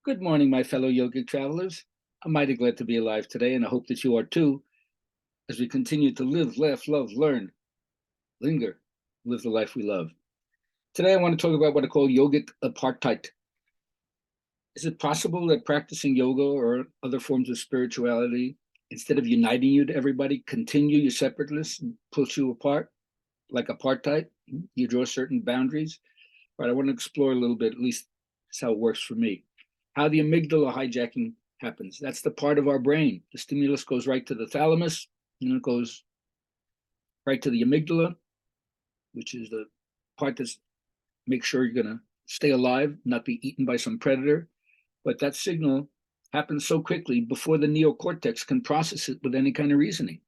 Good morning, my fellow yogic travelers. I'm mighty glad to be alive today, and I hope that you are too, as we continue to live, laugh, love, learn, linger, live the life we love. Today, I want to talk about what I call yogic apartheid. Is it possible that practicing yoga or other forms of spirituality, instead of uniting you to everybody, continue your separateness and push you apart like apartheid? You draw certain boundaries. But I want to explore a little bit, at least that's how it works for me. How the amygdala hijacking happens. That's the part of our brain. The stimulus goes right to the thalamus, and it goes right to the amygdala, which is the part that makes sure you're going to stay alive, not be eaten by some predator. But that signal happens so quickly before the neocortex can process it with any kind of reasoning.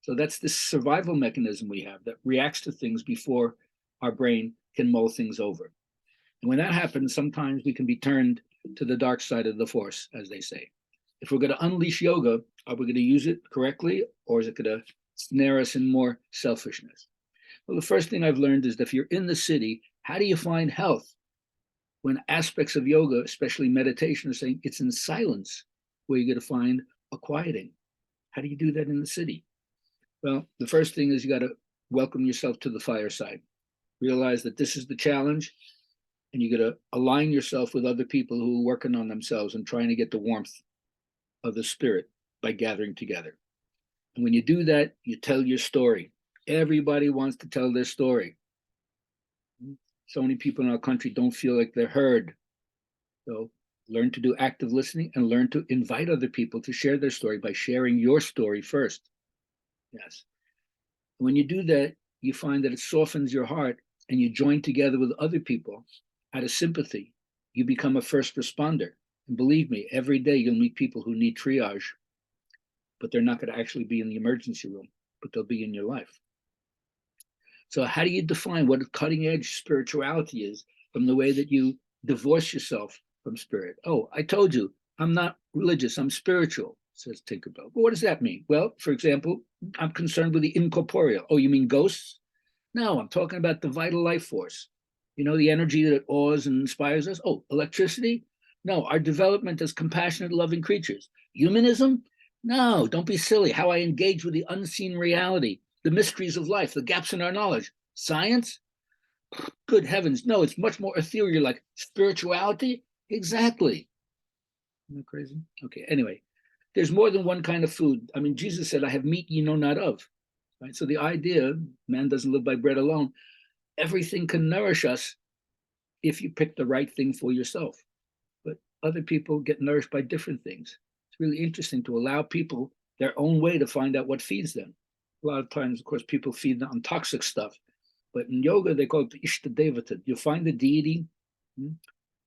So that's this survival mechanism we have that reacts to things before our brain can mull things over. And when that happens, sometimes we can be turned to the dark side of the force, as they say. If we're going to unleash yoga, are we going to use it correctly, or is it going to snare us in more selfishness? Well, the first thing I've learned is that if you're in the city, how do you find health when aspects of yoga, especially meditation, are saying it's in silence where you're going to find a quieting? How do you do that in the city? Well, the first thing is you got to welcome yourself to the fireside. Realize that this is the challenge, and you got to align yourself with other people who are working on themselves and trying to get the warmth of the spirit by gathering together. And when you do that, you tell your story. Everybody wants to tell their story. So many people in our country don't feel like they're heard. So learn to do active listening and learn to invite other people to share their story by sharing your story first. Yes. When you do that, you find that it softens your heart and you join together with other people out of sympathy. You become a first responder. And believe me, every day you'll meet people who need triage, but they're not going to actually be in the emergency room, but they'll be in your life. So how do you define what cutting edge spirituality is from the way that you divorce yourself from spirit? Oh, I told you, I'm not religious, I'm spiritual, says Tinkerbell. But what does that mean? Well, for example, I'm concerned with the incorporeal. Oh, you mean ghosts? No, I'm talking about the vital life force. You know, the energy that awes and inspires us. Oh, electricity? No, our development as compassionate, loving creatures. Humanism? No, don't be silly. How I engage with the unseen reality, the mysteries of life, the gaps in our knowledge. Science? Good heavens, no, it's much more ethereal, like spirituality? Exactly. Isn't that crazy? Okay, anyway, there's more than one kind of food. I mean, Jesus said, I have meat ye know not of. Right? So the idea, man doesn't live by bread alone, everything can nourish us if you pick the right thing for yourself. But other people get nourished by different things. It's really interesting to allow people their own way to find out what feeds them. A lot of times, of course, people feed on toxic stuff. But in yoga, they call it the Ishtadevata. You find the deity,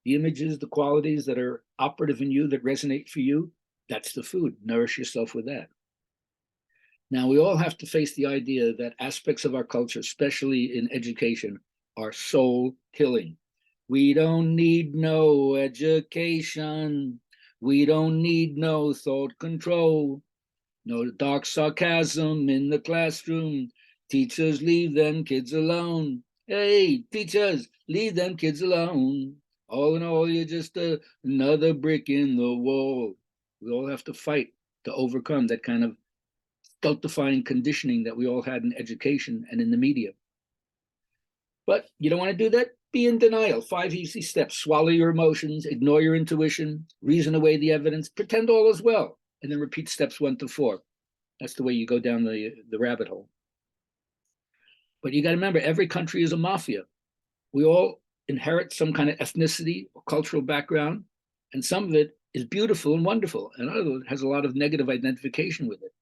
the images, the qualities that are operative in you, that resonate for you. That's the food. Nourish yourself with that. Now, we all have to face the idea that aspects of our culture, especially in education, are soul killing. We don't need no education. We don't need no thought control. No dark sarcasm in the classroom. Teachers, leave them kids alone. Hey, teachers, leave them kids alone. All in all, you're just another brick in the wall. We all have to fight to overcome that kind of stultifying conditioning that we all had in education and in the media. But you don't want to do that? Be in denial. 5 easy steps. Swallow your emotions, ignore your intuition, reason away the evidence, pretend all is well, and then repeat steps 1 to 4. That's the way you go down the rabbit hole. But you got to remember, every country is a mafia. We all inherit some kind of ethnicity or cultural background, and some of it is beautiful and wonderful, and other of it has a lot of negative identification with it.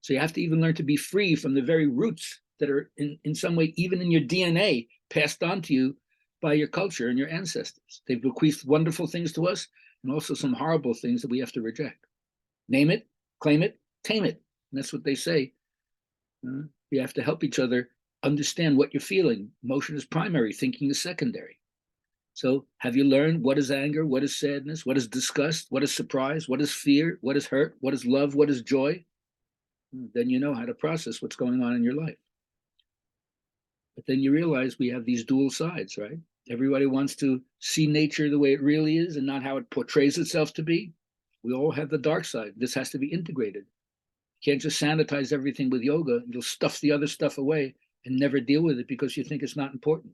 So you have to even learn to be free from the very roots that are in some way, even in your DNA, passed on to you by your culture and your ancestors. They've bequeathed wonderful things to us and also some horrible things that we have to reject. Name it, claim it, tame it. And that's what they say. You have to help each other understand what you're feeling. Emotion is primary, thinking is secondary. So have you learned what is anger, what is sadness, what is disgust, what is surprise, what is fear, what is hurt, what is love, what is joy? Then you know how to process what's going on in your life. But then you realize we have these dual sides, right? Everybody wants to see nature the way it really is and not how it portrays itself to be. We all have the dark side. This has to be integrated. You can't just sanitize everything with yoga. You'll stuff the other stuff away and never deal with it because you think it's not important.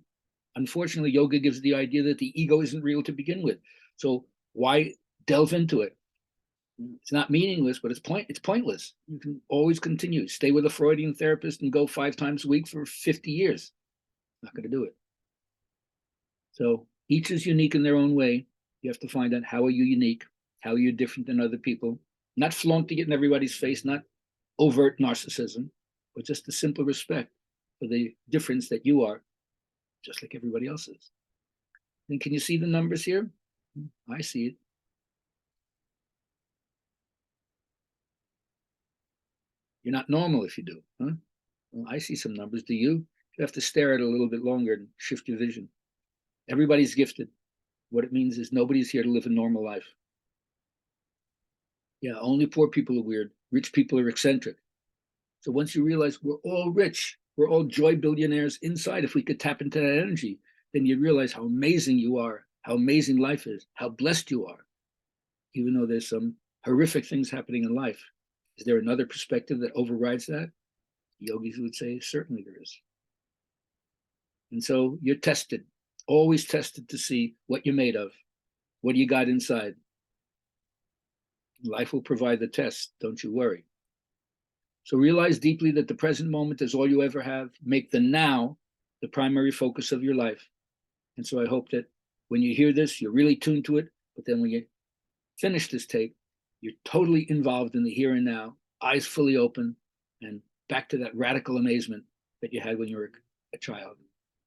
Unfortunately, yoga gives the idea that the ego isn't real to begin with. So why delve into it? It's not meaningless, but it's pointless. You can always continue. Stay with a Freudian therapist and go 5 times a week for 50 years. Not going to do it. So each is unique in their own way. You have to find out, how are you unique? How are you different than other people? Not flaunting it in everybody's face, not overt narcissism, but just a simple respect for the difference that you are, just like everybody else is. And can you see the numbers here? I see it. You're not normal if you do, huh? Well, I see some numbers. Do you? You have to stare at it a little bit longer and shift your vision. Everybody's gifted. What it means is nobody's here to live a normal life. Yeah, only poor people are weird. Rich people are eccentric. So once you realize we're all rich, we're all joy billionaires inside, if we could tap into that energy, then you realize how amazing you are, how amazing life is, how blessed you are, even though there's some horrific things happening in life. Is there another perspective that overrides that? Yogis would say, certainly there is. And so you're tested, always tested to see what you're made of, what do you got inside. Life will provide the test, don't you worry. So realize deeply that the present moment is all you ever have. Make the now the primary focus of your life. And so I hope that when you hear this, you're really tuned to it. But then when you finish this tape, you're totally involved in the here and now, eyes fully open, and back to that radical amazement that you had when you were a child.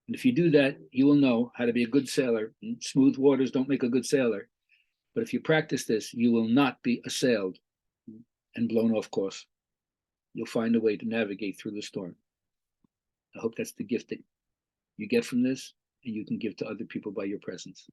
And if you do that, you will know how to be a good sailor. And smooth waters don't make a good sailor. But if you practice this, you will not be assailed and blown off course. You'll find a way to navigate through the storm. I hope that's the gift that you get from this and you can give to other people by your presence.